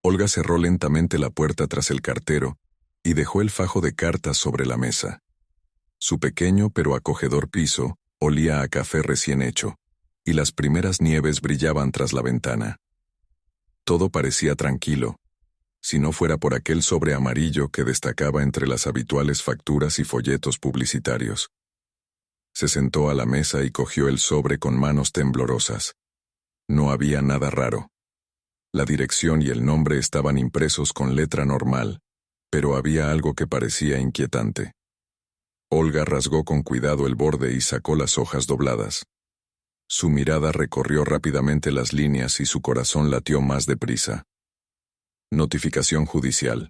Olga cerró lentamente la puerta tras el cartero y dejó el fajo de cartas sobre la mesa. Su pequeño pero acogedor piso olía a café recién hecho, y las primeras nieves brillaban tras la ventana. Todo parecía tranquilo, si no fuera por aquel sobre amarillo que destacaba entre las habituales facturas y folletos publicitarios. Se sentó a la mesa y cogió el sobre con manos temblorosas. No había nada raro. La dirección y el nombre estaban impresos con letra normal, pero había algo que parecía inquietante. Olga rasgó con cuidado el borde y sacó las hojas dobladas. Su mirada recorrió rápidamente las líneas y su corazón latió más deprisa. Notificación judicial.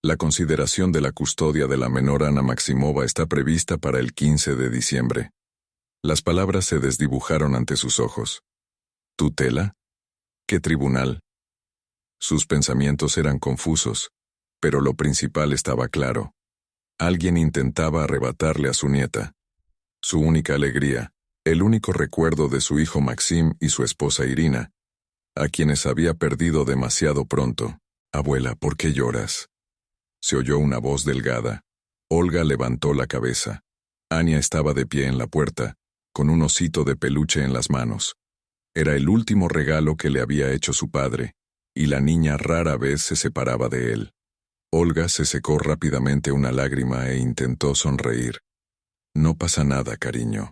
La consideración de la custodia de la menor Ana Maximova está prevista para el 15 de diciembre. Las palabras se desdibujaron ante sus ojos. ¿Tutela? ¿Qué tribunal? Sus pensamientos eran confusos, pero lo principal estaba claro. Alguien intentaba arrebatarle a su nieta. Su única alegría, el único recuerdo de su hijo Maxim y su esposa Irina, a quienes había perdido demasiado pronto. «Abuela, ¿por qué lloras?». Se oyó una voz delgada. Olga levantó la cabeza. Ania estaba de pie en la puerta, con un osito de peluche en las manos. Era el último regalo que le había hecho su padre, y la niña rara vez se separaba de él. Olga se secó rápidamente una lágrima e intentó sonreír. «No pasa nada, cariño.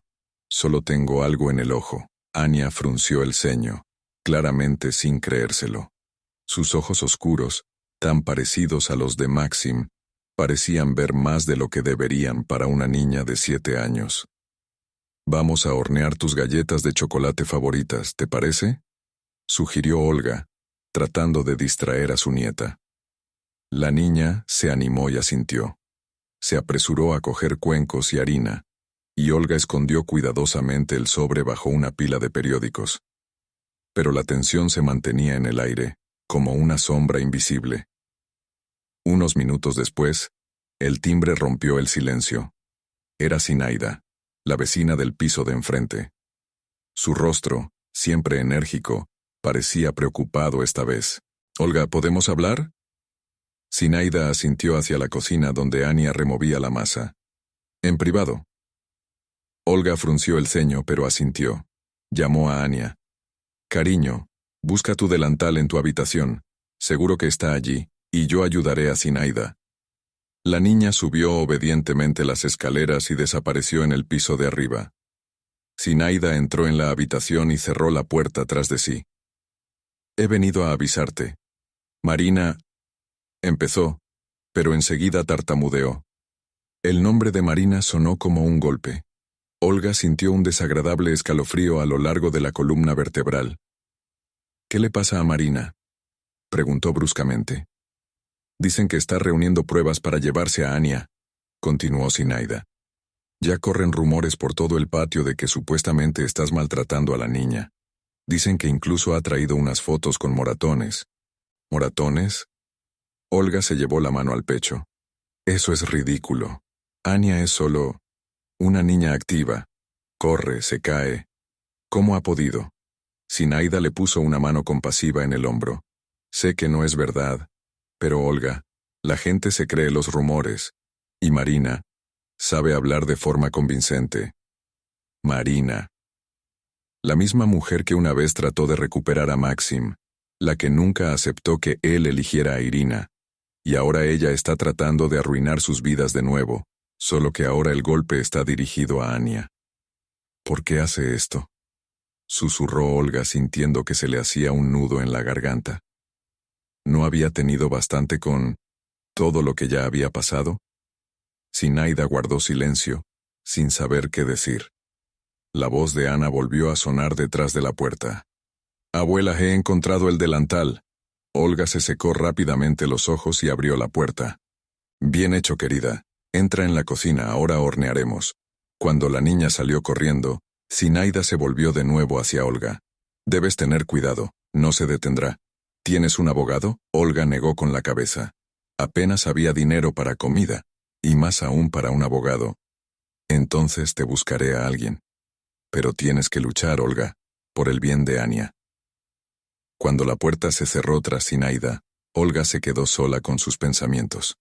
Solo tengo algo en el ojo». Ania frunció el ceño, claramente sin creérselo. Sus ojos oscuros, tan parecidos a los de Maxim, parecían ver más de lo que deberían para una niña de 7 años. «Vamos a hornear tus galletas de chocolate favoritas, ¿te parece?», sugirió Olga, tratando de distraer a su nieta. La niña se animó y asintió. Se apresuró a coger cuencos y harina, y Olga escondió cuidadosamente el sobre bajo una pila de periódicos. Pero la tensión se mantenía en el aire, como una sombra invisible. Unos minutos después, el timbre rompió el silencio. Era Zinaida, la vecina del piso de enfrente. Su rostro, siempre enérgico, parecía preocupado esta vez. «Olga, ¿podemos hablar?». Zinaida asintió hacia la cocina donde Ania removía la masa. «En privado». Olga frunció el ceño, pero asintió. Llamó a Ania. «Cariño, busca tu delantal en tu habitación. Seguro que está allí, y yo ayudaré a Zinaida». La niña subió obedientemente las escaleras y desapareció en el piso de arriba. Zinaida entró en la habitación y cerró la puerta tras de sí. «He venido a avisarte. Marina…», empezó, pero enseguida tartamudeó. El nombre de Marina sonó como un golpe. Olga sintió un desagradable escalofrío a lo largo de la columna vertebral. «¿Qué le pasa a Marina?», preguntó bruscamente. «Dicen que está reuniendo pruebas para llevarse a Ania», continuó Zinaida. «Ya corren rumores por todo el patio de que supuestamente estás maltratando a la niña. Dicen que incluso ha traído unas fotos con moratones». «¿Moratones?». Olga se llevó la mano al pecho. «Eso es ridículo. Ania es solo una niña activa. Corre, se cae. ¿Cómo ha podido?». Zinaida le puso una mano compasiva en el hombro. «Sé que no es verdad, pero Olga, la gente se cree los rumores. Y Marina sabe hablar de forma convincente». Marina. La misma mujer que una vez trató de recuperar a Maxim, la que nunca aceptó que él eligiera a Irina. Y ahora ella está tratando de arruinar sus vidas de nuevo, solo que ahora el golpe está dirigido a Ania. «¿Por qué hace esto?», susurró Olga sintiendo que se le hacía un nudo en la garganta. ¿No había tenido bastante con todo lo que ya había pasado? Zinaida guardó silencio, sin saber qué decir. La voz de Ana volvió a sonar detrás de la puerta. «Abuela, he encontrado el delantal». Olga se secó rápidamente los ojos y abrió la puerta. «Bien hecho, querida. Entra en la cocina, ahora hornearemos». Cuando la niña salió corriendo, Zinaida se volvió de nuevo hacia Olga. «Debes tener cuidado, no se detendrá». «¿Tienes un abogado?». Olga negó con la cabeza. Apenas había dinero para comida, y más aún para un abogado. «Entonces te buscaré a alguien. Pero tienes que luchar, Olga, por el bien de Ania». Cuando la puerta se cerró tras Zinaida, Olga se quedó sola con sus pensamientos.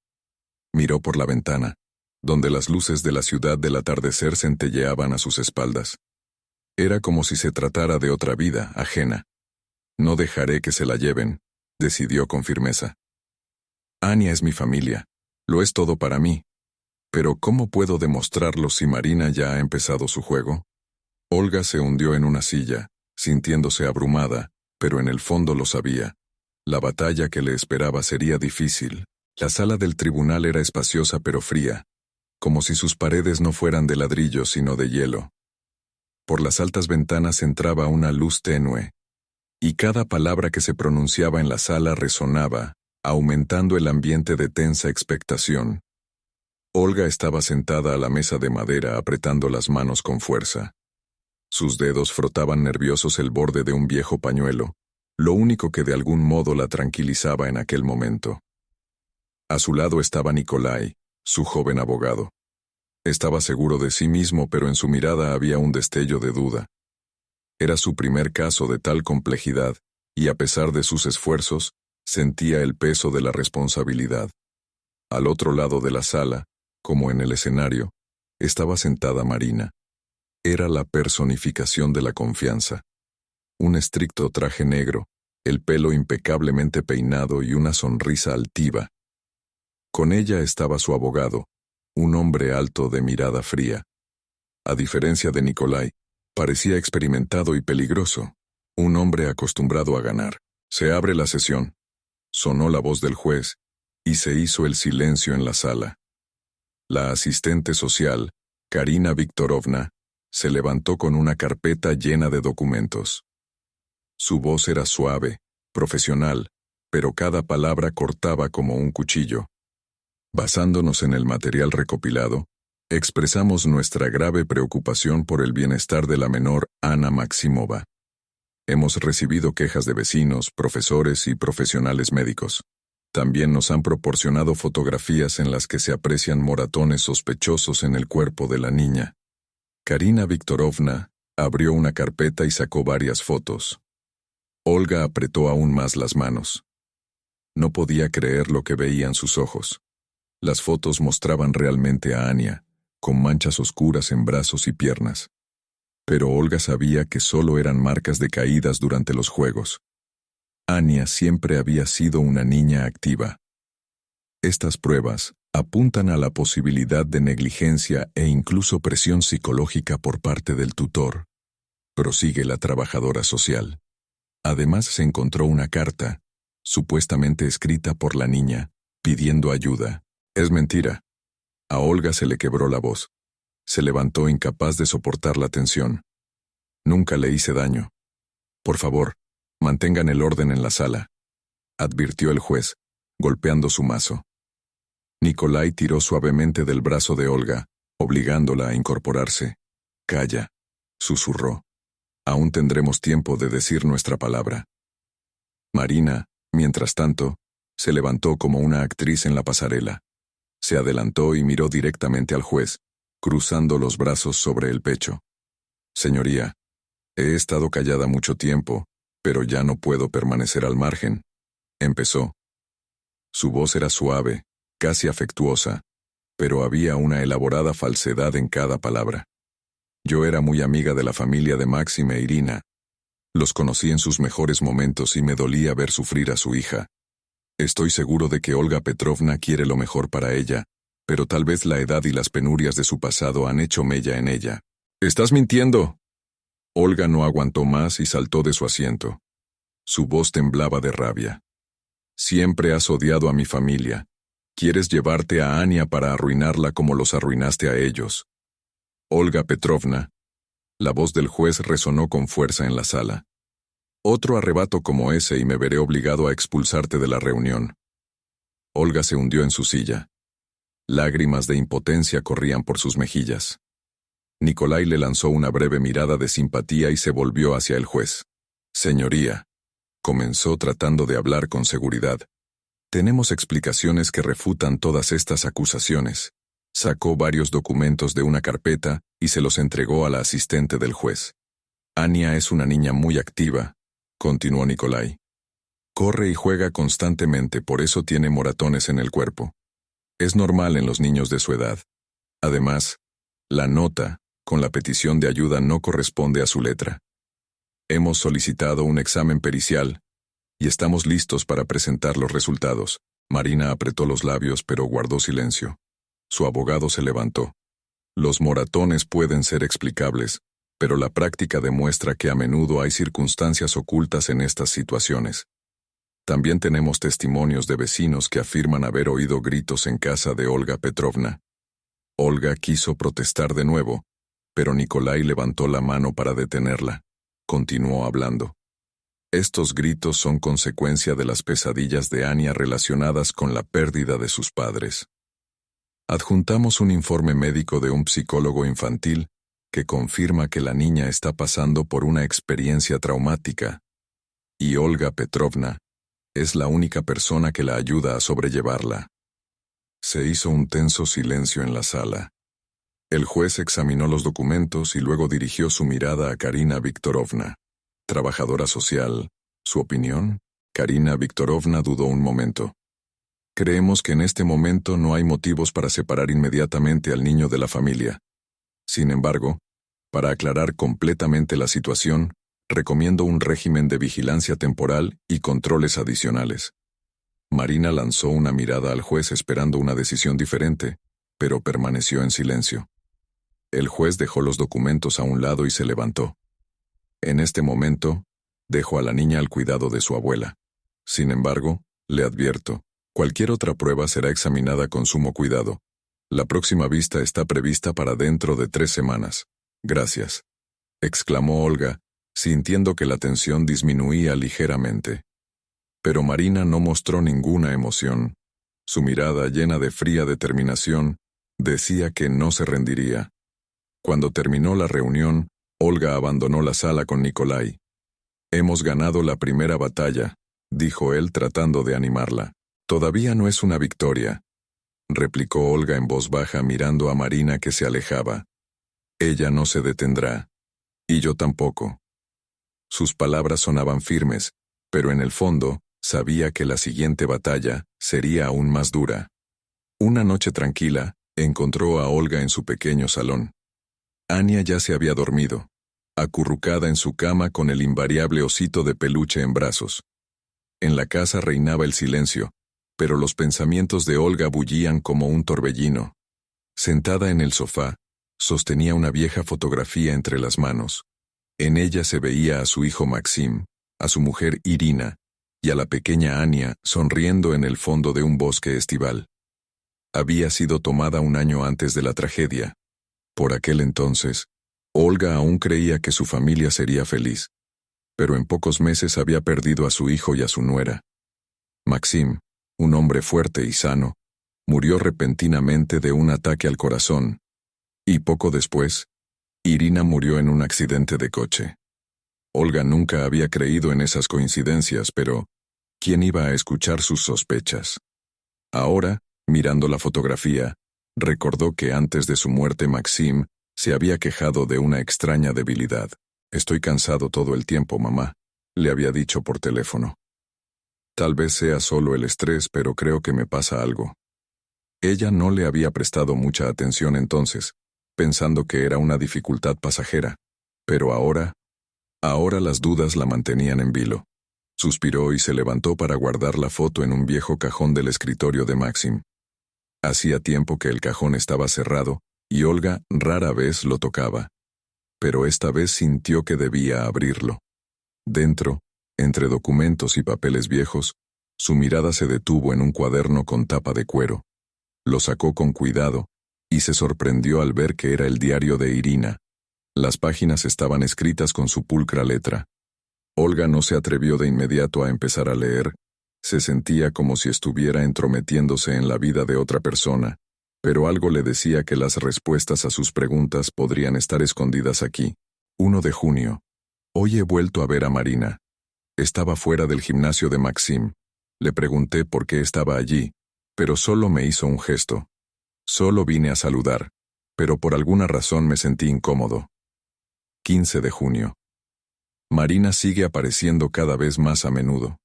Miró por la ventana, donde las luces de la ciudad del atardecer centelleaban a sus espaldas. Era como si se tratara de otra vida, ajena. No dejaré que se la lleven, decidió con firmeza. Anya es mi familia, lo es todo para mí. Pero ¿cómo puedo demostrarlo si Marina ya ha empezado su juego? Olga se hundió en una silla, sintiéndose abrumada, pero en el fondo lo sabía. La batalla que le esperaba sería difícil. La sala del tribunal era espaciosa pero fría, como si sus paredes no fueran de ladrillo sino de hielo. Por las altas ventanas entraba una luz tenue, y cada palabra que se pronunciaba en la sala resonaba, aumentando el ambiente de tensa expectación. Olga estaba sentada a la mesa de madera apretando las manos con fuerza. Sus dedos frotaban nerviosos el borde de un viejo pañuelo, lo único que de algún modo la tranquilizaba en aquel momento. A su lado estaba Nikolai, su joven abogado. Estaba seguro de sí mismo, pero en su mirada había un destello de duda. Era su primer caso de tal complejidad, y a pesar de sus esfuerzos, sentía el peso de la responsabilidad. Al otro lado de la sala, como en el escenario, estaba sentada Marina. Era la personificación de la confianza. Un estricto traje negro, el pelo impecablemente peinado y una sonrisa altiva. Con ella estaba su abogado, un hombre alto de mirada fría. A diferencia de Nikolai, parecía experimentado y peligroso, un hombre acostumbrado a ganar. Se abre la sesión. Sonó la voz del juez, y se hizo el silencio en la sala. La asistente social, Karina Viktorovna, se levantó con una carpeta llena de documentos. Su voz era suave, profesional, pero cada palabra cortaba como un cuchillo. Basándonos en el material recopilado, expresamos nuestra grave preocupación por el bienestar de la menor Ana Maximova. Hemos recibido quejas de vecinos, profesores y profesionales médicos. También nos han proporcionado fotografías en las que se aprecian moratones sospechosos en el cuerpo de la niña. Karina Viktorovna abrió una carpeta y sacó varias fotos. Olga apretó aún más las manos. No podía creer lo que veían sus ojos. Las fotos mostraban realmente a Anya, con manchas oscuras en brazos y piernas. Pero Olga sabía que solo eran marcas de caídas durante los juegos. Anya siempre había sido una niña activa. Estas pruebas apuntan a la posibilidad de negligencia e incluso presión psicológica por parte del tutor, prosigue la trabajadora social. Además se encontró una carta, supuestamente escrita por la niña, pidiendo ayuda. Es mentira. A Olga se le quebró la voz. Se levantó incapaz de soportar la tensión. Nunca le hice daño. Por favor, mantengan el orden en la sala, advirtió el juez, golpeando su mazo. Nikolai tiró suavemente del brazo de Olga, obligándola a incorporarse. Calla, susurró. Aún tendremos tiempo de decir nuestra palabra. Marina, mientras tanto, se levantó como una actriz en la pasarela. Se adelantó y miró directamente al juez, cruzando los brazos sobre el pecho. Señoría, he estado callada mucho tiempo, pero ya no puedo permanecer al margen. Empezó. Su voz era suave, casi afectuosa, pero había una elaborada falsedad en cada palabra. Yo era muy amiga de la familia de Maxim e Irina. Los conocí en sus mejores momentos y me dolía ver sufrir a su hija. Estoy seguro de que Olga Petrovna quiere lo mejor para ella, pero tal vez la edad y las penurias de su pasado han hecho mella en ella. ¡Estás mintiendo! Olga no aguantó más y saltó de su asiento. Su voz temblaba de rabia. Siempre has odiado a mi familia. Quieres llevarte a Anya para arruinarla como los arruinaste a ellos. Olga Petrovna. La voz del juez resonó con fuerza en la sala. Otro arrebato como ese y me veré obligado a expulsarte de la reunión. Olga se hundió en su silla. Lágrimas de impotencia corrían por sus mejillas. Nikolai le lanzó una breve mirada de simpatía y se volvió hacia el juez. Señoría, comenzó tratando de hablar con seguridad. Tenemos explicaciones que refutan todas estas acusaciones. Sacó varios documentos de una carpeta y se los entregó a la asistente del juez. Anya es una niña muy activa, continuó Nikolai. Corre y juega constantemente, por eso tiene moratones en el cuerpo. Es normal en los niños de su edad. Además, la nota, con la petición de ayuda, no corresponde a su letra. Hemos solicitado un examen pericial y estamos listos para presentar los resultados. Marina apretó los labios pero guardó silencio. Su abogado se levantó. Los moratones pueden ser explicables, pero la práctica demuestra que a menudo hay circunstancias ocultas en estas situaciones. También tenemos testimonios de vecinos que afirman haber oído gritos en casa de Olga Petrovna. Olga quiso protestar de nuevo, pero Nikolai levantó la mano para detenerla. Continuó hablando. Estos gritos son consecuencia de las pesadillas de Ania relacionadas con la pérdida de sus padres. Adjuntamos un informe médico de un psicólogo infantil que confirma que la niña está pasando por una experiencia traumática, y Olga Petrovna es la única persona que la ayuda a sobrellevarla. Se hizo un tenso silencio en la sala. El juez examinó los documentos y luego dirigió su mirada a Karina Viktorovna, trabajadora social. ¿Su opinión? Karina Viktorovna dudó un momento. Creemos que en este momento no hay motivos para separar inmediatamente al niño de la familia. Sin embargo, para aclarar completamente la situación, recomiendo un régimen de vigilancia temporal y controles adicionales. Marina lanzó una mirada al juez esperando una decisión diferente, pero permaneció en silencio. El juez dejó los documentos a un lado y se levantó. En este momento, dejó a la niña al cuidado de su abuela. Sin embargo, le advierto, cualquier otra prueba será examinada con sumo cuidado. La próxima vista está prevista para dentro de 3 semanas. Gracias, exclamó Olga, sintiendo que la tensión disminuía ligeramente. Pero Marina no mostró ninguna emoción. Su mirada, llena de fría determinación, decía que no se rendiría. Cuando terminó la reunión, Olga abandonó la sala con Nikolai. Hemos ganado la primera batalla, dijo él tratando de animarla. Todavía no es una victoria, replicó Olga en voz baja mirando a Marina que se alejaba. Ella no se detendrá. Y yo tampoco. Sus palabras sonaban firmes, pero en el fondo, sabía que la siguiente batalla sería aún más dura. Una noche tranquila, encontró a Olga en su pequeño salón. Ania ya se había dormido, acurrucada en su cama con el invariable osito de peluche en brazos. En la casa reinaba el silencio, pero los pensamientos de Olga bullían como un torbellino. Sentada en el sofá, sostenía una vieja fotografía entre las manos. En ella se veía a su hijo Maxim, a su mujer Irina, y a la pequeña Ania sonriendo en el fondo de un bosque estival. Había sido tomada un año antes de la tragedia. Por aquel entonces, Olga aún creía que su familia sería feliz, pero en pocos meses había perdido a su hijo y a su nuera. Maxim, un hombre fuerte y sano, murió repentinamente de un ataque al corazón, y poco después, Irina murió en un accidente de coche. Olga nunca había creído en esas coincidencias, pero ¿quién iba a escuchar sus sospechas? Ahora, mirando la fotografía, recordó que antes de su muerte Maxim se había quejado de una extraña debilidad. «Estoy cansado todo el tiempo, mamá», le había dicho por teléfono. Tal vez sea solo el estrés, pero creo que me pasa algo. Ella no le había prestado mucha atención entonces, pensando que era una dificultad pasajera, pero ahora las dudas la mantenían en vilo. Suspiró y se levantó para guardar la foto en un viejo cajón del escritorio de Maxim. Hacía tiempo que el cajón estaba cerrado, y Olga rara vez lo tocaba. Pero esta vez sintió que debía abrirlo. Dentro, entre documentos y papeles viejos, su mirada se detuvo en un cuaderno con tapa de cuero. Lo sacó con cuidado, y se sorprendió al ver que era el diario de Irina. Las páginas estaban escritas con su pulcra letra. Olga no se atrevió de inmediato a empezar a leer. Se sentía como si estuviera entrometiéndose en la vida de otra persona, pero algo le decía que las respuestas a sus preguntas podrían estar escondidas aquí. 1 de junio. Hoy he vuelto a ver a Marina. Estaba fuera del gimnasio de Maxim. Le pregunté por qué estaba allí, pero solo me hizo un gesto. Solo vine a saludar, pero por alguna razón me sentí incómodo. 15 de junio. Marina sigue apareciendo cada vez más a menudo.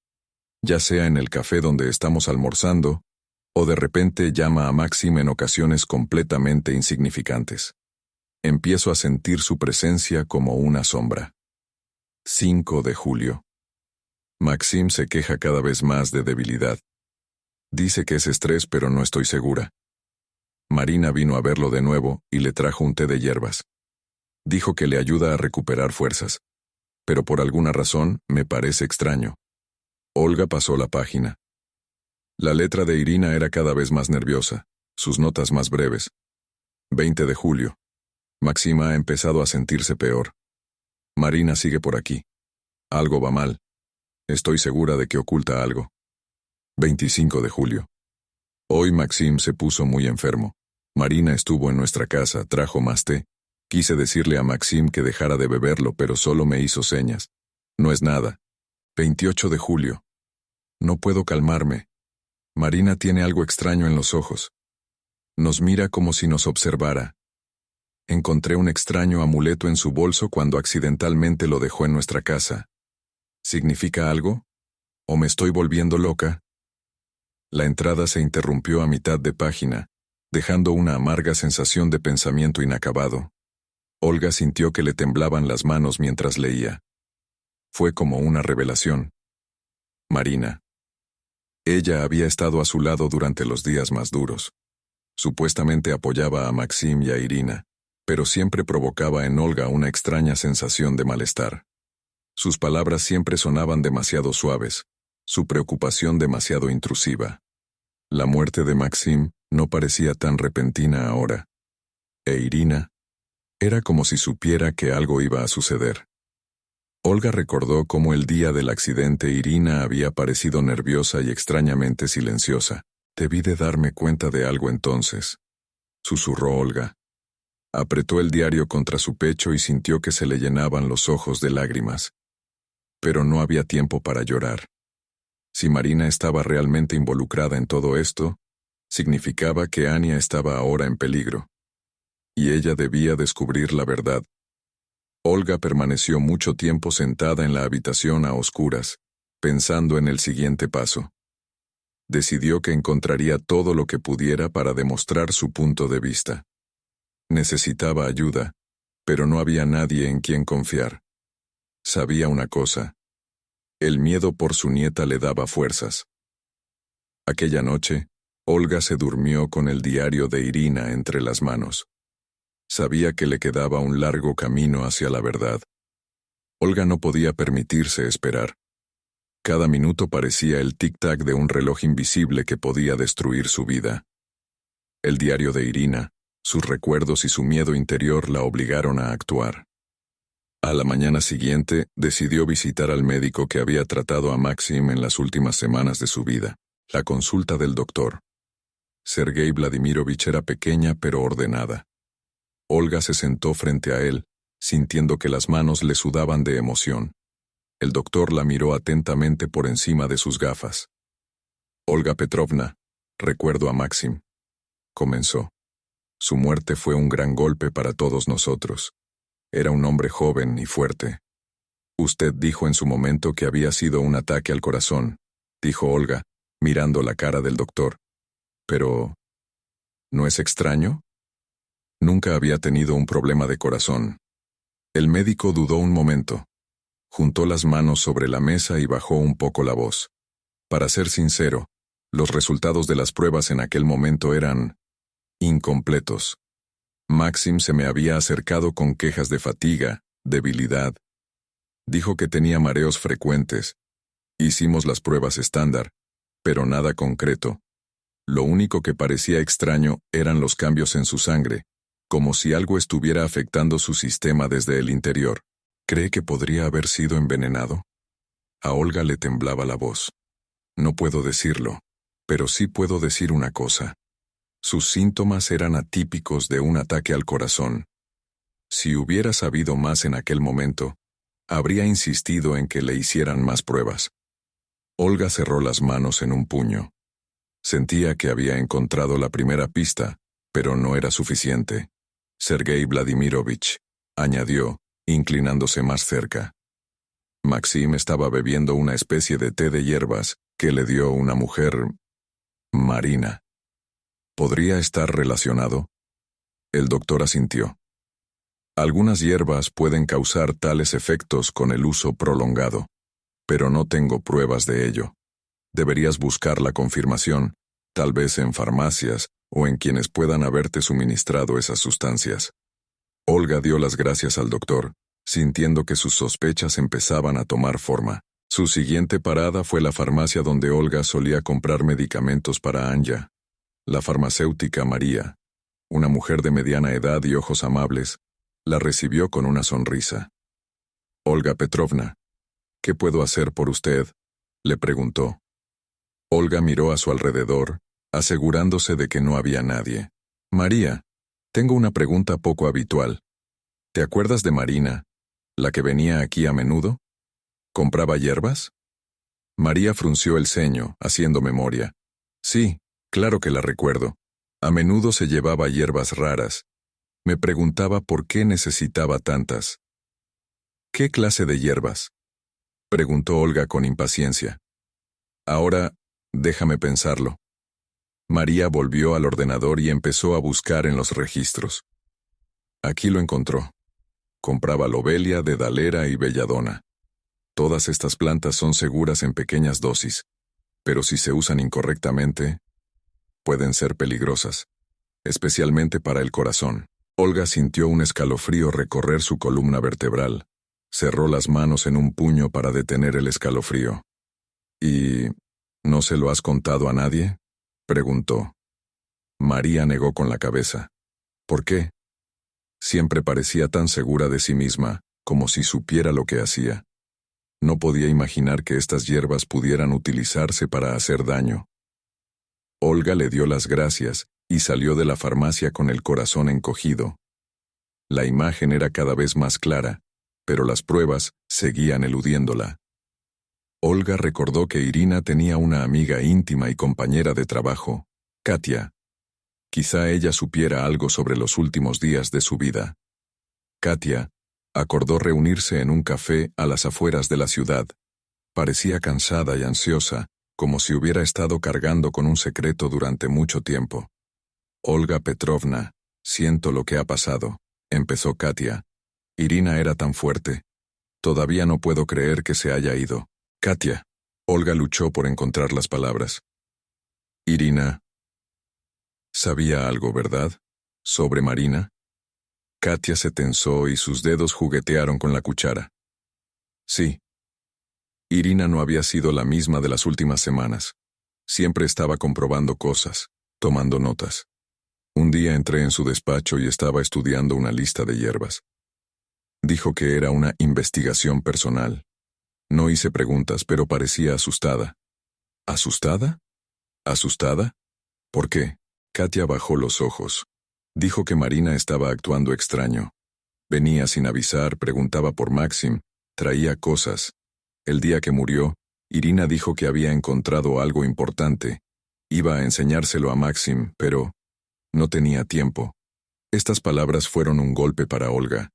ya sea en el café donde estamos almorzando, o de repente llama a Maxim en ocasiones completamente insignificantes. Empiezo a sentir su presencia como una sombra. 5 de julio. Maxim se queja cada vez más de debilidad. Dice que es estrés, pero no estoy segura. Marina vino a verlo de nuevo y le trajo un té de hierbas. Dijo que le ayuda a recuperar fuerzas, pero por alguna razón me parece extraño. Olga pasó la página. La letra de Irina era cada vez más nerviosa, sus notas más breves. 20 de julio. Maxim ha empezado a sentirse peor. Marina sigue por aquí. Algo va mal. Estoy segura de que oculta algo. 25 de julio. Hoy Maxim se puso muy enfermo. Marina estuvo en nuestra casa, trajo más té. Quise decirle a Maxim que dejara de beberlo, pero solo me hizo señas. No es nada. 28 de julio. No puedo calmarme. Marina tiene algo extraño en los ojos. Nos mira como si nos observara. Encontré un extraño amuleto en su bolso cuando accidentalmente lo dejó en nuestra casa. ¿Significa algo? ¿O me estoy volviendo loca? La entrada se interrumpió a mitad de página, dejando una amarga sensación de pensamiento inacabado. Olga sintió que le temblaban las manos mientras leía. Fue como una revelación. Marina. Ella había estado a su lado durante los días más duros. Supuestamente apoyaba a Maxim y a Irina, pero siempre provocaba en Olga una extraña sensación de malestar. Sus palabras siempre sonaban demasiado suaves, su preocupación demasiado intrusiva. La muerte de Maxim no parecía tan repentina ahora. E Irina, era como si supiera que algo iba a suceder. Olga recordó cómo el día del accidente Irina había parecido nerviosa y extrañamente silenciosa. Debí de darme cuenta de algo entonces, susurró Olga. Apretó el diario contra su pecho y sintió que se le llenaban los ojos de lágrimas. Pero no había tiempo para llorar. Si Marina estaba realmente involucrada en todo esto, significaba que Anya estaba ahora en peligro. Y ella debía descubrir la verdad. Olga permaneció mucho tiempo sentada en la habitación a oscuras, pensando en el siguiente paso. Decidió que encontraría todo lo que pudiera para demostrar su punto de vista. Necesitaba ayuda, pero no había nadie en quien confiar. Sabía una cosa. El miedo por su nieta le daba fuerzas. Aquella noche, Olga se durmió con el diario de Irina entre las manos. Sabía que le quedaba un largo camino hacia la verdad. Olga no podía permitirse esperar. Cada minuto parecía el tic-tac de un reloj invisible que podía destruir su vida. El diario de Irina, sus recuerdos y su miedo interior la obligaron a actuar. A la mañana siguiente, decidió visitar al médico que había tratado a Maxim en las últimas semanas de su vida. La consulta del doctor. Sergei Vladimirovich era pequeña pero ordenada. Olga se sentó frente a él, sintiendo que las manos le sudaban de emoción. El doctor la miró atentamente por encima de sus gafas. Olga Petrovna, recuerdo a Maxim. Comenzó. Su muerte fue un gran golpe para todos nosotros. Era un hombre joven y fuerte. Usted dijo en su momento que había sido un ataque al corazón, dijo Olga, mirando la cara del doctor. Pero, ¿no es extraño? Nunca había tenido un problema de corazón. El médico dudó un momento. Juntó las manos sobre la mesa y bajó un poco la voz. Para ser sincero, los resultados de las pruebas en aquel momento eran incompletos. Maxim se me había acercado con quejas de fatiga, debilidad. Dijo que tenía mareos frecuentes. Hicimos las pruebas estándar, pero nada concreto. Lo único que parecía extraño eran los cambios en su sangre, como si algo estuviera afectando su sistema desde el interior. ¿Cree que podría haber sido envenenado? A Olga le temblaba la voz. No puedo decirlo, pero sí puedo decir una cosa. Sus síntomas eran atípicos de un ataque al corazón. Si hubiera sabido más en aquel momento, habría insistido en que le hicieran más pruebas. Olga cerró las manos en un puño. Sentía que había encontrado la primera pista, pero no era suficiente. Sergei Vladimirovich, añadió, inclinándose más cerca. Maxim estaba bebiendo una especie de té de hierbas, que le dio una mujer, Marina. ¿Podría estar relacionado? El doctor asintió. Algunas hierbas pueden causar tales efectos con el uso prolongado, pero no tengo pruebas de ello. Deberías buscar la confirmación, tal vez en farmacias o en quienes puedan haberte suministrado esas sustancias. Olga dio las gracias al doctor, sintiendo que sus sospechas empezaban a tomar forma. Su siguiente parada fue la farmacia donde Olga solía comprar medicamentos para Anya. La farmacéutica María, una mujer de mediana edad y ojos amables, la recibió con una sonrisa. «Olga Petrovna, ¿qué puedo hacer por usted?», le preguntó. Olga miró a su alrededor, asegurándose de que no había nadie. «María, tengo una pregunta poco habitual. ¿Te acuerdas de Marina, la que venía aquí a menudo? ¿Compraba hierbas?». María frunció el ceño, haciendo memoria. «Sí, claro que la recuerdo. A menudo se llevaba hierbas raras. Me preguntaba por qué necesitaba tantas». «¿Qué clase de hierbas?», preguntó Olga con impaciencia. «Ahora, déjame pensarlo». María volvió al ordenador y empezó a buscar en los registros. Aquí lo encontró. Compraba lobelia, dedalera y belladona. Todas estas plantas son seguras en pequeñas dosis, pero si se usan incorrectamente, pueden ser peligrosas, especialmente para el corazón. Olga sintió un escalofrío recorrer su columna vertebral. Cerró las manos en un puño para detener el escalofrío. «¿Y no se lo has contado a nadie?», preguntó. María negó con la cabeza. «¿Por qué?». Siempre parecía tan segura de sí misma, como si supiera lo que hacía. No podía imaginar que estas hierbas pudieran utilizarse para hacer daño. Olga le dio las gracias y salió de la farmacia con el corazón encogido. La imagen era cada vez más clara, pero las pruebas seguían eludiéndola. Olga recordó que Irina tenía una amiga íntima y compañera de trabajo, Katia. Quizá ella supiera algo sobre los últimos días de su vida. Katia acordó reunirse en un café a las afueras de la ciudad. Parecía cansada y ansiosa, como si hubiera estado cargando con un secreto durante mucho tiempo. «Olga Petrovna, siento lo que ha pasado», empezó Katia. «Irina era tan fuerte. Todavía no puedo creer que se haya ido». «Katia». Olga luchó por encontrar las palabras. «Irina sabía algo, ¿verdad? ¿Sobre Marina?». Katia se tensó y sus dedos juguetearon con la cuchara. «Sí». Irina no había sido la misma de las últimas semanas. Siempre estaba comprobando cosas, tomando notas. Un día entré en su despacho y estaba estudiando una lista de hierbas. Dijo que era una investigación personal. No hice preguntas, pero parecía asustada. ¿Asustada? ¿Asustada? ¿Por qué? Katia bajó los ojos. Dijo que Marina estaba actuando extraño. Venía sin avisar, preguntaba por Maxim, traía cosas. El día que murió, Irina dijo que había encontrado algo importante. Iba a enseñárselo a Maxim, pero no tenía tiempo. Estas palabras fueron un golpe para Olga.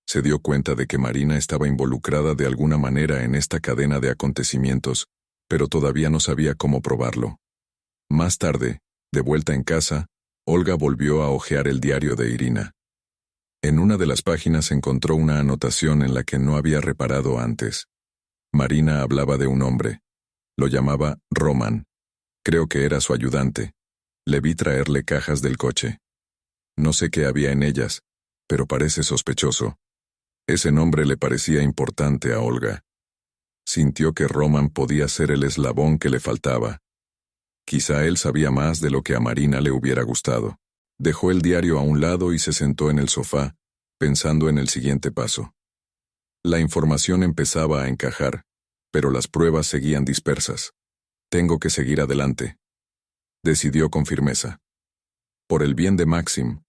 Se dio cuenta de que Marina estaba involucrada de alguna manera en esta cadena de acontecimientos, pero todavía no sabía cómo probarlo. Más tarde, de vuelta en casa, Olga volvió a hojear el diario de Irina. En una de las páginas encontró una anotación en la que no había reparado antes. Marina hablaba de un hombre. Lo llamaba Roman. Creo que era su ayudante. Le vi traerle cajas del coche. No sé qué había en ellas, pero parece sospechoso. Ese nombre le parecía importante a Olga. Sintió que Roman podía ser el eslabón que le faltaba. Quizá él sabía más de lo que a Marina le hubiera gustado. Dejó el diario a un lado y se sentó en el sofá, pensando en el siguiente paso. La información empezaba a encajar, pero las pruebas seguían dispersas. «Tengo que seguir adelante», decidió con firmeza. Por el bien de Maxim,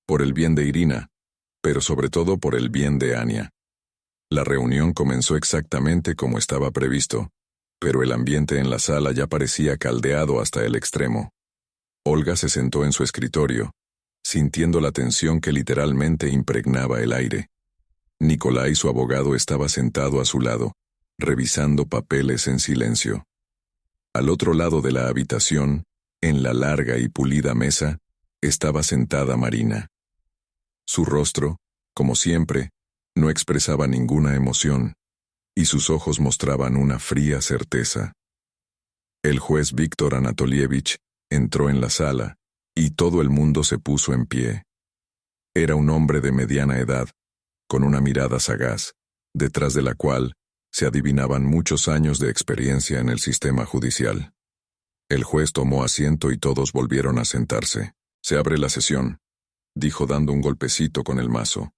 por el bien de Irina, pero sobre todo por el bien de Anya. La reunión comenzó exactamente como estaba previsto, pero el ambiente en la sala ya parecía caldeado hasta el extremo. Olga se sentó en su escritorio, sintiendo la tensión que literalmente impregnaba el aire. Nicolai, su abogado, estaba sentado a su lado, revisando papeles en silencio. Al otro lado de la habitación, en la larga y pulida mesa, estaba sentada Marina. Su rostro, como siempre, no expresaba ninguna emoción, y sus ojos mostraban una fría certeza. El juez Víctor Anatolievich entró en la sala, y todo el mundo se puso en pie. Era un hombre de mediana edad, con una mirada sagaz, detrás de la cual se adivinaban muchos años de experiencia en el sistema judicial. El juez tomó asiento y todos volvieron a sentarse. «Se abre la sesión», dijo dando un golpecito con el mazo.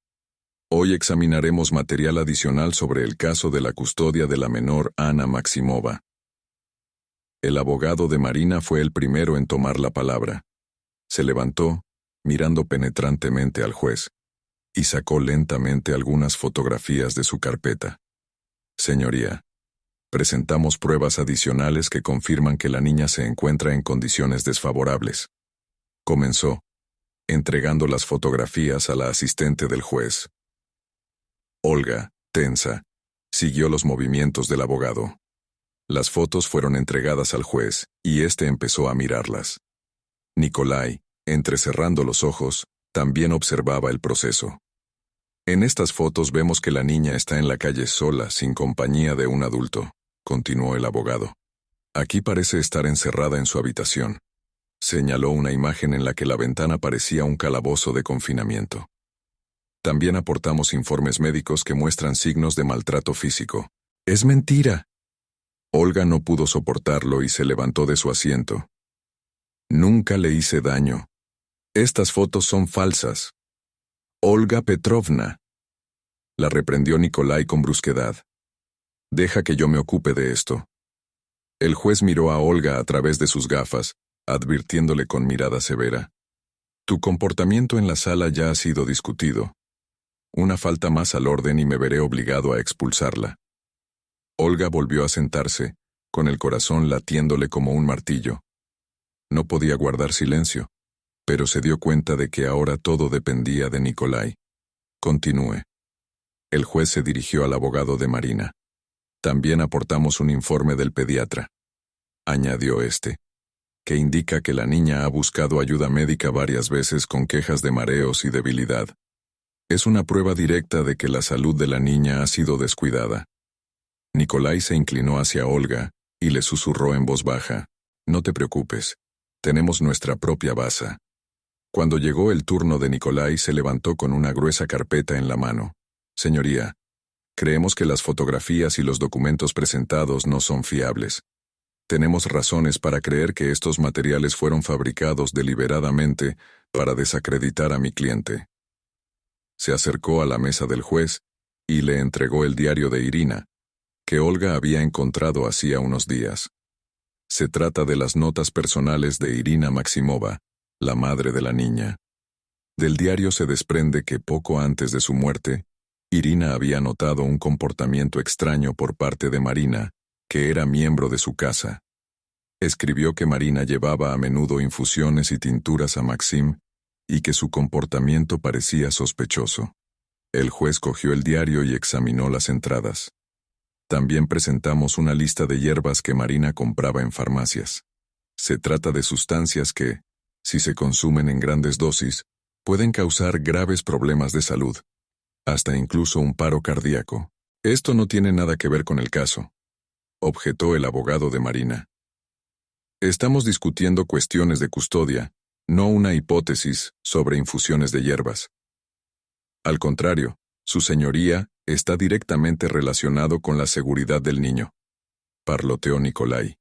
«Hoy examinaremos material adicional sobre el caso de la custodia de la menor Anna Maximova». El abogado de Marina fue el primero en tomar la palabra. Se levantó, mirando penetrantemente al juez, y sacó lentamente algunas fotografías de su carpeta. «Señoría, presentamos pruebas adicionales que confirman que la niña se encuentra en condiciones desfavorables». Comenzó, entregando las fotografías a la asistente del juez. Olga, tensa, siguió los movimientos del abogado. Las fotos fueron entregadas al juez, y éste empezó a mirarlas. Nikolai, entrecerrando los ojos, también observaba el proceso. «En estas fotos vemos que la niña está en la calle sola, sin compañía de un adulto», continuó el abogado. «Aquí parece estar encerrada en su habitación». Señaló una imagen en la que la ventana parecía un calabozo de confinamiento. «También aportamos informes médicos que muestran signos de maltrato físico». «¡Es mentira!». Olga no pudo soportarlo y se levantó de su asiento. «Nunca le hice daño. Estas fotos son falsas». «Olga Petrovna», la reprendió Nikolai con brusquedad. «Deja que yo me ocupe de esto». El juez miró a Olga a través de sus gafas, advirtiéndole con mirada severa. «Tu comportamiento en la sala ya ha sido discutido. Una falta más al orden y me veré obligado a expulsarla». Olga volvió a sentarse, con el corazón latiéndole como un martillo. No podía guardar silencio, pero se dio cuenta de que ahora todo dependía de Nikolai. «Continúe». El juez se dirigió al abogado de Marina. «También aportamos un informe del pediatra», añadió este, «que indica que la niña ha buscado ayuda médica varias veces con quejas de mareos y debilidad. Es una prueba directa de que la salud de la niña ha sido descuidada». Nikolai se inclinó hacia Olga y le susurró en voz baja: «No te preocupes, tenemos nuestra propia base». Cuando llegó el turno de Nikolai, se levantó con una gruesa carpeta en la mano. «Señoría, creemos que las fotografías y los documentos presentados no son fiables. Tenemos razones para creer que estos materiales fueron fabricados deliberadamente para desacreditar a mi cliente». Se acercó a la mesa del juez y le entregó el diario de Irina, que Olga había encontrado hacía unos días. Se trata de las notas personales de Irina Maximova, la madre de la niña. Del diario se desprende que poco antes de su muerte, Irina había notado un comportamiento extraño por parte de Marina, que era miembro de su casa. Escribió que Marina llevaba a menudo infusiones y tinturas a Maxim y que su comportamiento parecía sospechoso. El juez cogió el diario y examinó las entradas. También presentamos una lista de hierbas que Marina compraba en farmacias. Se trata de sustancias que, si se consumen en grandes dosis, pueden causar graves problemas de salud, hasta incluso un paro cardíaco. «Esto no tiene nada que ver con el caso», objetó el abogado de Marina. «Estamos discutiendo cuestiones de custodia, no una hipótesis sobre infusiones de hierbas. Al contrario, su señoría está directamente relacionado con la seguridad del niño», parloteó Nikolai.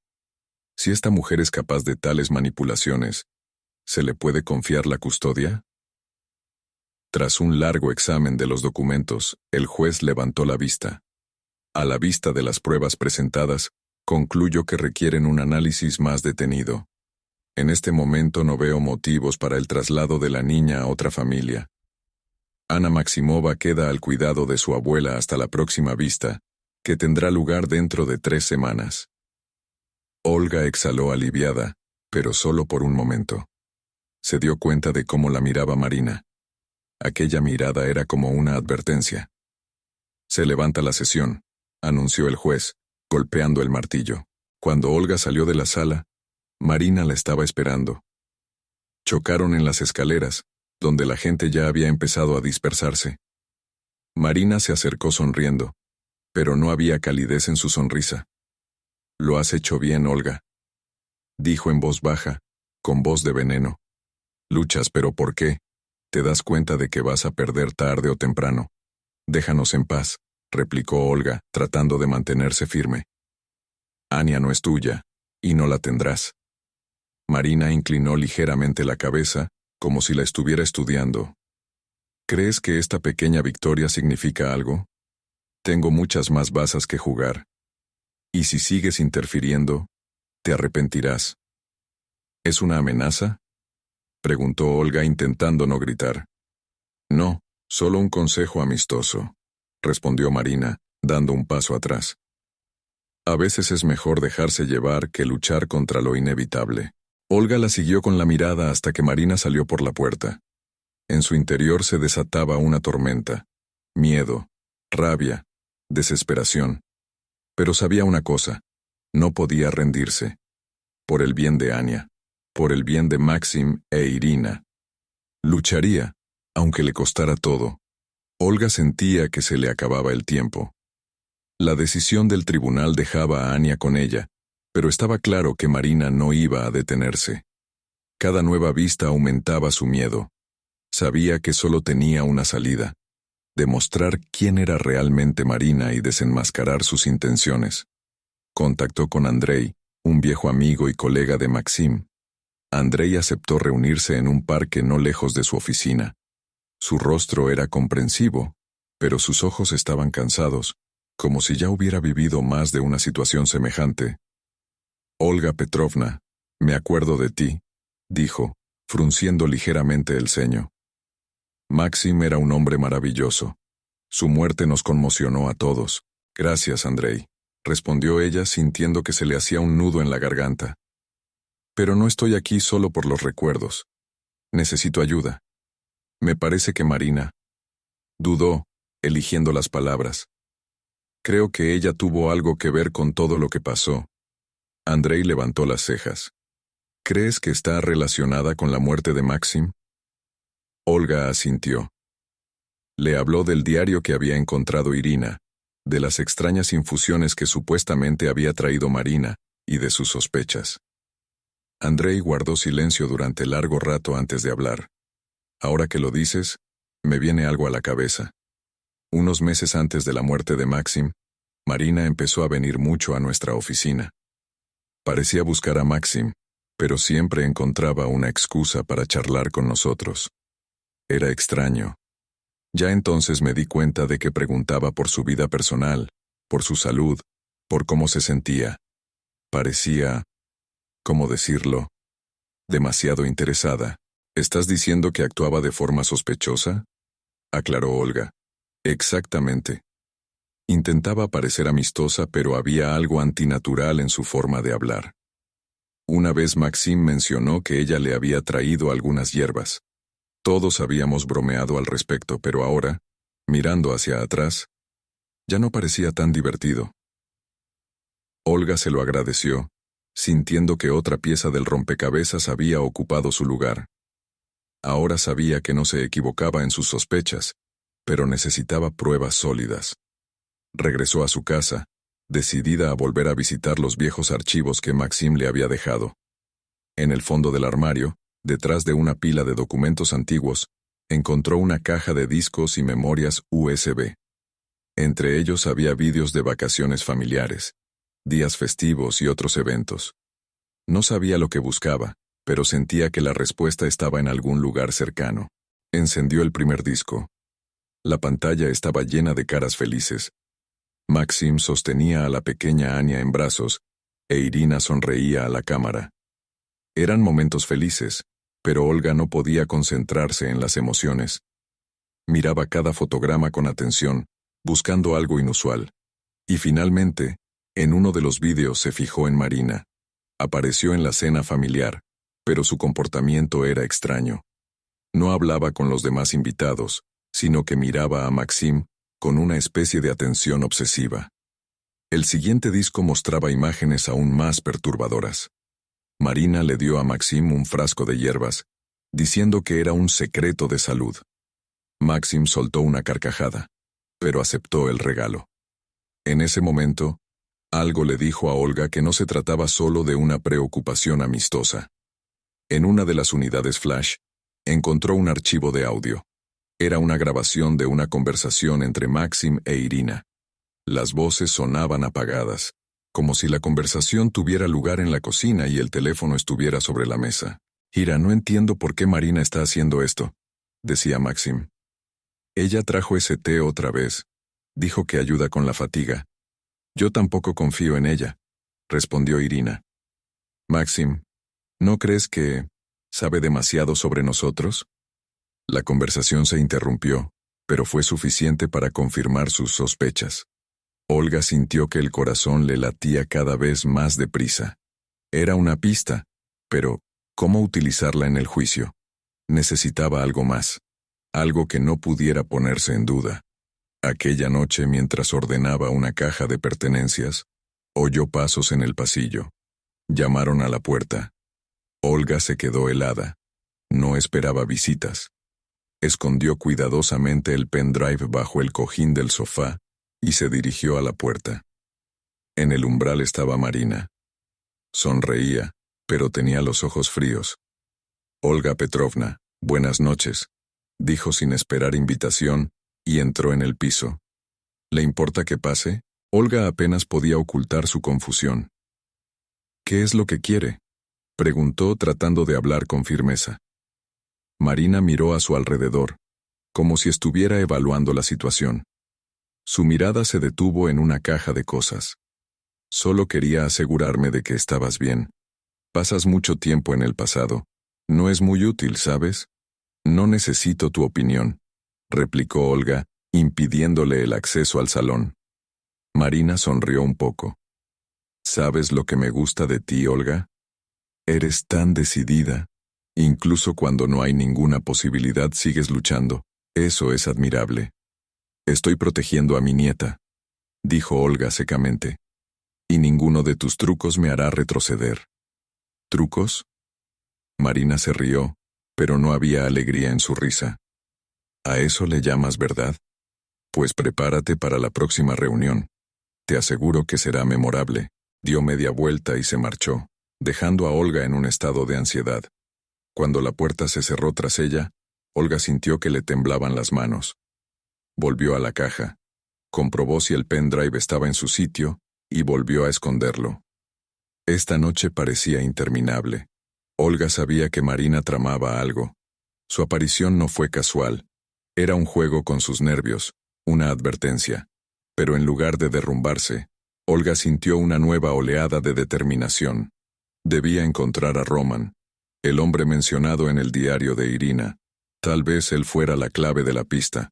«Si esta mujer es capaz de tales manipulaciones, ¿se le puede confiar la custodia?». Tras un largo examen de los documentos, el juez levantó la vista. «A la vista de las pruebas presentadas, concluyo que requieren un análisis más detenido. En este momento no veo motivos para el traslado de la niña a otra familia. Anna Maximova queda al cuidado de su abuela hasta la próxima vista, que tendrá lugar dentro de 3 semanas». Olga exhaló aliviada, pero solo por un momento. Se dio cuenta de cómo la miraba Marina. Aquella mirada era como una advertencia. «Se levanta la sesión», anunció el juez, golpeando el martillo. Cuando Olga salió de la sala, Marina la estaba esperando. Chocaron en las escaleras, donde la gente ya había empezado a dispersarse. Marina se acercó sonriendo, pero no había calidez en su sonrisa. «Lo has hecho bien, Olga», dijo en voz baja, con voz de veneno. «Luchas, pero ¿por qué? Te das cuenta de que vas a perder tarde o temprano. Déjanos en paz», replicó Olga, tratando de mantenerse firme. «Anya no es tuya, y no la tendrás». Marina inclinó ligeramente la cabeza, como si la estuviera estudiando. «¿Crees que esta pequeña victoria significa algo? Tengo muchas más bazas que jugar. Y si sigues interfiriendo, te arrepentirás». «¿Es una amenaza?», preguntó Olga intentando no gritar. «No, solo un consejo amistoso», respondió Marina, dando un paso atrás. «A veces es mejor dejarse llevar que luchar contra lo inevitable». Olga la siguió con la mirada hasta que Marina salió por la puerta. En su interior se desataba una tormenta, miedo, rabia, desesperación. Pero sabía una cosa, no podía rendirse. Por el bien de Anya, por el bien de Maxim e Irina. Lucharía, aunque le costara todo. Olga sentía que se le acababa el tiempo. La decisión del tribunal dejaba a Anya con ella, pero estaba claro que Marina no iba a detenerse. Cada nueva vista aumentaba su miedo. Sabía que solo tenía una salida: demostrar quién era realmente Marina y desenmascarar sus intenciones. Contactó con Andrei, un viejo amigo y colega de Maxim. Andrei aceptó reunirse en un parque no lejos de su oficina. Su rostro era comprensivo, pero sus ojos estaban cansados, como si ya hubiera vivido más de una situación semejante. «Olga Petrovna, me acuerdo de ti», dijo, frunciendo ligeramente el ceño. Maxim era un hombre maravilloso. Su muerte nos conmocionó a todos. «Gracias, Andrei», respondió ella sintiendo que se le hacía un nudo en la garganta. «Pero no estoy aquí solo por los recuerdos. Necesito ayuda». Me parece que Marina dudó, eligiendo las palabras. «Creo que ella tuvo algo que ver con todo lo que pasó». Andrei levantó las cejas. «¿Crees que está relacionada con la muerte de Maxim?». Olga asintió. Le habló del diario que había encontrado Irina, de las extrañas infusiones que supuestamente había traído Marina y de sus sospechas. Andrei guardó silencio durante largo rato antes de hablar. «Ahora que lo dices, me viene algo a la cabeza. Unos meses antes de la muerte de Maxim, Marina empezó a venir mucho a nuestra oficina. Parecía buscar a Maxim, pero siempre encontraba una excusa para charlar con nosotros. Era extraño. Ya entonces me di cuenta de que preguntaba por su vida personal, por su salud, por cómo se sentía. Parecía, ¿cómo decirlo?, demasiado interesada». «¿Estás diciendo que actuaba de forma sospechosa?», aclaró Olga. «Exactamente. Intentaba parecer amistosa, pero había algo antinatural en su forma de hablar. Una vez Maxim mencionó que ella le había traído algunas hierbas. Todos habíamos bromeado al respecto, pero ahora, mirando hacia atrás, ya no parecía tan divertido». Olga se lo agradeció, sintiendo que otra pieza del rompecabezas había ocupado su lugar. Ahora sabía que no se equivocaba en sus sospechas, pero necesitaba pruebas sólidas. Regresó a su casa, decidida a volver a visitar los viejos archivos que Maxim le había dejado. En el fondo del armario, detrás de una pila de documentos antiguos, encontró una caja de discos y memorias USB. Entre ellos había vídeos de vacaciones familiares, días festivos y otros eventos. No sabía lo que buscaba, pero sentía que la respuesta estaba en algún lugar cercano. Encendió el primer disco. La pantalla estaba llena de caras felices. Maxim sostenía a la pequeña Anya en brazos, e Irina sonreía a la cámara. Eran momentos felices, pero Olga no podía concentrarse en las emociones. Miraba cada fotograma con atención, buscando algo inusual. Y finalmente, en uno de los vídeos se fijó en Marina. Apareció en la cena familiar, pero su comportamiento era extraño. No hablaba con los demás invitados, sino que miraba a Maxim con una especie de atención obsesiva. El siguiente disco mostraba imágenes aún más perturbadoras. Marina le dio a Maxim un frasco de hierbas, diciendo que era un secreto de salud. Maxim soltó una carcajada, pero aceptó el regalo. En ese momento, algo le dijo a Olga que no se trataba solo de una preocupación amistosa. En una de las unidades flash, encontró un archivo de audio. Era una grabación de una conversación entre Maxim e Irina. Las voces sonaban apagadas, como si la conversación tuviera lugar en la cocina y el teléfono estuviera sobre la mesa. «Ira, no entiendo por qué Marina está haciendo esto», decía Maxim. «Ella trajo ese té otra vez. Dijo que ayuda con la fatiga. Yo tampoco confío en ella», respondió Irina. «Maxim, ¿no crees que sabe demasiado sobre nosotros?» La conversación se interrumpió, pero fue suficiente para confirmar sus sospechas. Olga sintió que el corazón le latía cada vez más deprisa. Era una pista, pero ¿cómo utilizarla en el juicio? Necesitaba algo más, algo que no pudiera ponerse en duda. Aquella noche, mientras ordenaba una caja de pertenencias, oyó pasos en el pasillo. Llamaron a la puerta. Olga se quedó helada. No esperaba visitas. Escondió cuidadosamente el pendrive bajo el cojín del sofá y se dirigió a la puerta. En el umbral estaba Marina. Sonreía, pero tenía los ojos fríos. «Olga Petrovna, buenas noches», dijo sin esperar invitación, y entró en el piso. «¿Le importa que pase?» Olga apenas podía ocultar su confusión. «¿Qué es lo que quiere?», preguntó tratando de hablar con firmeza. Marina miró a su alrededor, como si estuviera evaluando la situación. Su mirada se detuvo en una caja de cosas. «Solo quería asegurarme de que estabas bien. Pasas mucho tiempo en el pasado. No es muy útil, ¿sabes? No necesito tu opinión», replicó Olga, impidiéndole el acceso al salón. Marina sonrió un poco. «¿Sabes lo que me gusta de ti, Olga? Eres tan decidida. Incluso cuando no hay ninguna posibilidad sigues luchando. Eso es admirable». «Estoy protegiendo a mi nieta», dijo Olga secamente. «Y ninguno de tus trucos me hará retroceder». «¿Trucos?». Marina se rió, pero no había alegría en su risa. «¿A eso le llamas verdad? Pues prepárate para la próxima reunión. Te aseguro que será memorable». Dio media vuelta y se marchó, dejando a Olga en un estado de ansiedad. Cuando la puerta se cerró tras ella, Olga sintió que le temblaban las manos. Volvió a la caja, comprobó si el pendrive estaba en su sitio y volvió a esconderlo. Esta noche parecía interminable. Olga sabía que Marina tramaba algo. Su aparición no fue casual. Era un juego con sus nervios, una advertencia. Pero en lugar de derrumbarse, Olga sintió una nueva oleada de determinación. Debía encontrar a Roman, el hombre mencionado en el diario de Irina. Tal vez él fuera la clave de la pista.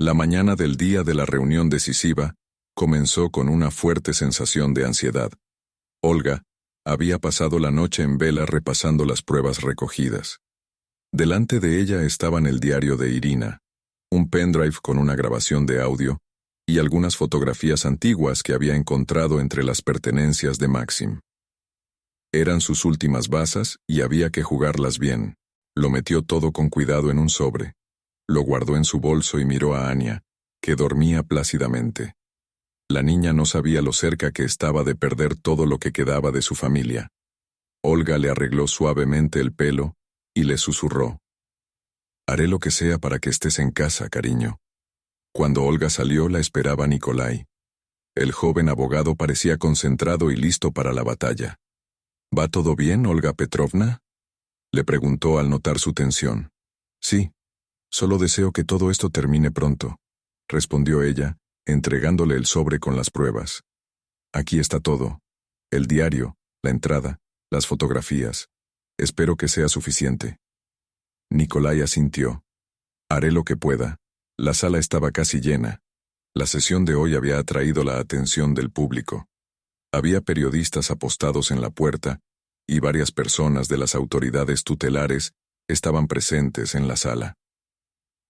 La mañana del día de la reunión decisiva comenzó con una fuerte sensación de ansiedad. Olga había pasado la noche en vela repasando las pruebas recogidas. Delante de ella estaban el diario de Irina, un pendrive con una grabación de audio y algunas fotografías antiguas que había encontrado entre las pertenencias de Maxim. Eran sus últimas bazas y había que jugarlas bien. Lo metió todo con cuidado en un sobre. Lo guardó en su bolso y miró a Anya, que dormía plácidamente. La niña no sabía lo cerca que estaba de perder todo lo que quedaba de su familia. Olga le arregló suavemente el pelo y le susurró: «Haré lo que sea para que estés en casa, cariño». Cuando Olga salió, la esperaba Nikolai. El joven abogado parecía concentrado y listo para la batalla. «¿Va todo bien, Olga Petrovna?», le preguntó al notar su tensión. «Sí, solo deseo que todo esto termine pronto», respondió ella, entregándole el sobre con las pruebas. «Aquí está todo. El diario, la entrada, las fotografías. Espero que sea suficiente». Nikolai asintió. «Haré lo que pueda». La sala estaba casi llena. La sesión de hoy había atraído la atención del público. Había periodistas apostados en la puerta, y varias personas de las autoridades tutelares estaban presentes en la sala.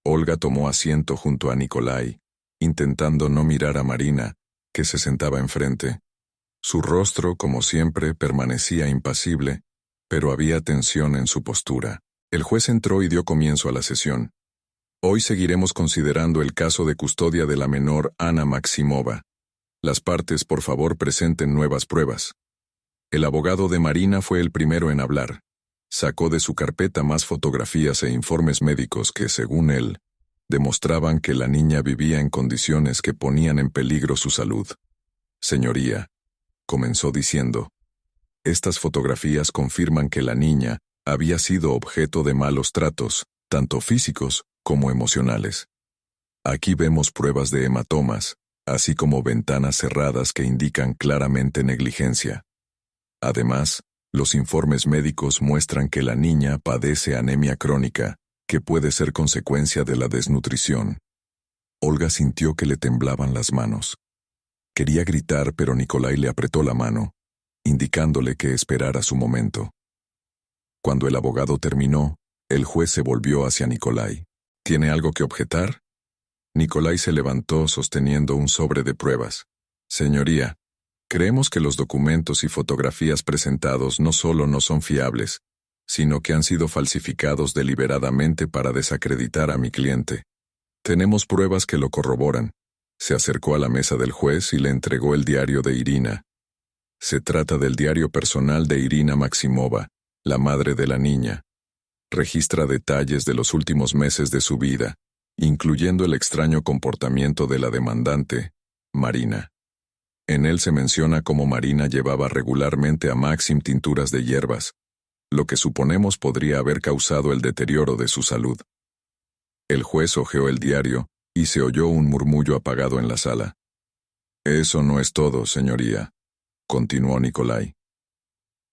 Olga tomó asiento junto a Nikolai, intentando no mirar a Marina, que se sentaba enfrente. Su rostro, como siempre, permanecía impasible, pero había tensión en su postura. El juez entró y dio comienzo a la sesión. Hoy seguiremos considerando el caso de custodia de la menor Anna Maximova. Las partes, por favor, presenten nuevas pruebas. El abogado de Marina fue el primero en hablar. Sacó de su carpeta más fotografías e informes médicos que, según él, demostraban que la niña vivía en condiciones que ponían en peligro su salud. Señoría, comenzó diciendo, estas fotografías confirman que la niña había sido objeto de malos tratos, tanto físicos como emocionales. Aquí vemos pruebas de hematomas, así como ventanas cerradas que indican claramente negligencia. Además, los informes médicos muestran que la niña padece anemia crónica, que puede ser consecuencia de la desnutrición. Olga sintió que le temblaban las manos. Quería gritar, pero Nikolai le apretó la mano, indicándole que esperara su momento. Cuando el abogado terminó, el juez se volvió hacia Nikolai. ¿Tiene algo que objetar? Nikolai se levantó sosteniendo un sobre de pruebas. Señoría, creemos que los documentos y fotografías presentados no solo no son fiables, sino que han sido falsificados deliberadamente para desacreditar a mi cliente. Tenemos pruebas que lo corroboran. Se acercó a la mesa del juez y le entregó el diario de Irina. Se trata del diario personal de Irina Maximova, la madre de la niña. Registra detalles de los últimos meses de su vida, incluyendo el extraño comportamiento de la demandante, Marina. En él se menciona cómo Marina llevaba regularmente a Maxim tinturas de hierbas, lo que suponemos podría haber causado el deterioro de su salud. El juez hojeó el diario y se oyó un murmullo apagado en la sala. Eso no es todo, señoría, continuó Nikolai.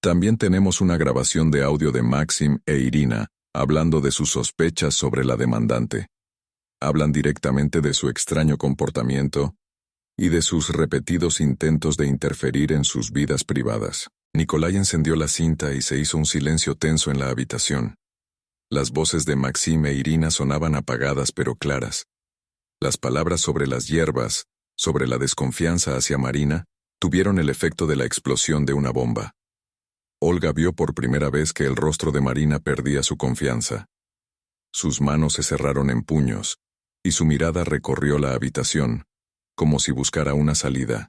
También tenemos una grabación de audio de Maxim e Irina hablando de sus sospechas sobre la demandante. Hablan directamente de su extraño comportamiento y de sus repetidos intentos de interferir en sus vidas privadas. Nikolai encendió la cinta y se hizo un silencio tenso en la habitación. Las voces de Maxim e Irina sonaban apagadas pero claras. Las palabras sobre las hierbas, sobre la desconfianza hacia Marina, tuvieron el efecto de la explosión de una bomba. Olga vio por primera vez que el rostro de Marina perdía su confianza. Sus manos se cerraron en puños, y su mirada recorrió la habitación, como si buscara una salida.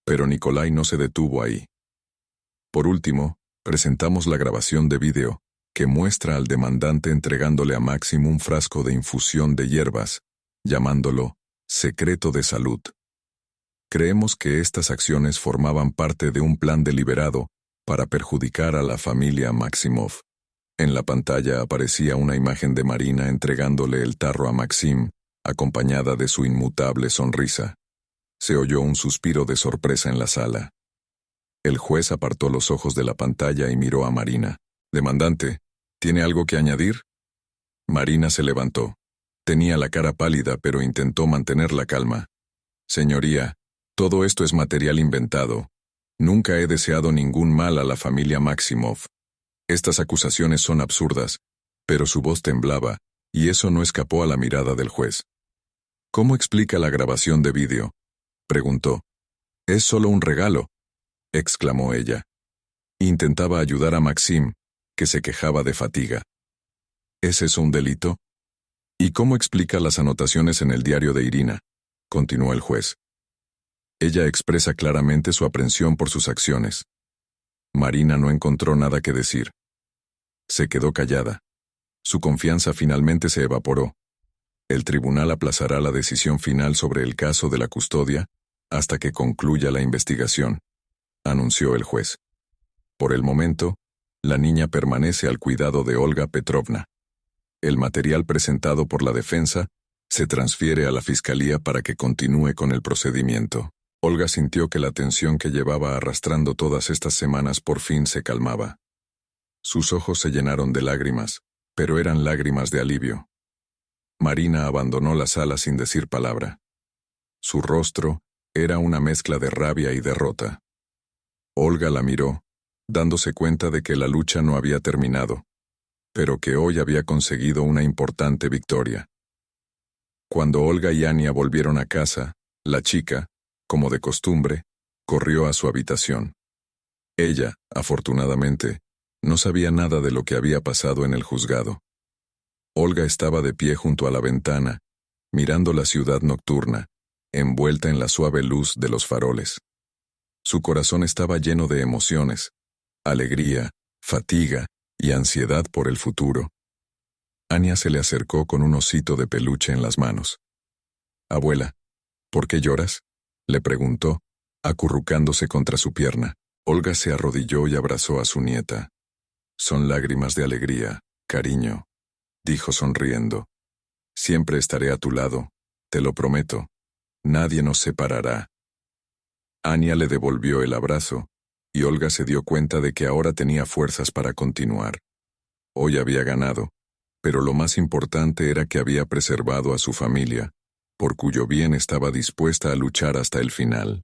Pero Nikolai no se detuvo ahí. Por último, presentamos la grabación de vídeo, que muestra al demandante entregándole a Maxim un frasco de infusión de hierbas, llamándolo secreto de salud. Creemos que estas acciones formaban parte de un plan deliberado para perjudicar a la familia Maximov. En la pantalla aparecía una imagen de Marina entregándole el tarro a Maxim, acompañada de su inmutable sonrisa. Se oyó un suspiro de sorpresa en la sala. El juez apartó los ojos de la pantalla y miró a Marina. «Demandante, ¿tiene algo que añadir?» Marina se levantó. Tenía la cara pálida, pero intentó mantener la calma. «Señoría, todo esto es material inventado. Nunca he deseado ningún mal a la familia Maximov. Estas acusaciones son absurdas», pero su voz temblaba, y eso no escapó a la mirada del juez. «¿Cómo explica la grabación de vídeo?», preguntó. «Es solo un regalo», exclamó ella. Intentaba ayudar a Maxim, que se quejaba de fatiga. ¿Es eso un delito? ¿Y cómo explica las anotaciones en el diario de Irina?, continuó el juez. Ella expresa claramente su aprensión por sus acciones. Marina no encontró nada que decir. Se quedó callada. Su confianza finalmente se evaporó. El tribunal aplazará la decisión final sobre el caso de la custodia hasta que concluya la investigación, anunció el juez. Por el momento, la niña permanece al cuidado de Olga Petrovna. El material presentado por la defensa se transfiere a la fiscalía para que continúe con el procedimiento. Olga sintió que la tensión que llevaba arrastrando todas estas semanas por fin se calmaba. Sus ojos se llenaron de lágrimas, pero eran lágrimas de alivio. Marina abandonó la sala sin decir palabra. Su rostro era una mezcla de rabia y derrota. Olga la miró, dándose cuenta de que la lucha no había terminado, pero que hoy había conseguido una importante victoria. Cuando Olga y Ania volvieron a casa, la chica, Como de costumbre, corrió a su habitación. Ella, afortunadamente, no sabía nada de lo que había pasado en el juzgado. Olga estaba de pie junto a la ventana, mirando la ciudad nocturna, envuelta en la suave luz de los faroles. Su corazón estaba lleno de emociones, alegría, fatiga y ansiedad por el futuro. Anya se le acercó con un osito de peluche en las manos. «Abuela, ¿por qué lloras?», le preguntó, acurrucándose contra su pierna. Olga se arrodilló y abrazó a su nieta. «Son lágrimas de alegría, cariño», dijo sonriendo. «Siempre estaré a tu lado, te lo prometo. Nadie nos separará». Anya le devolvió el abrazo, y Olga se dio cuenta de que ahora tenía fuerzas para continuar. Hoy había ganado, pero lo más importante era que había preservado a su familia, por cuyo bien estaba dispuesta a luchar hasta el final.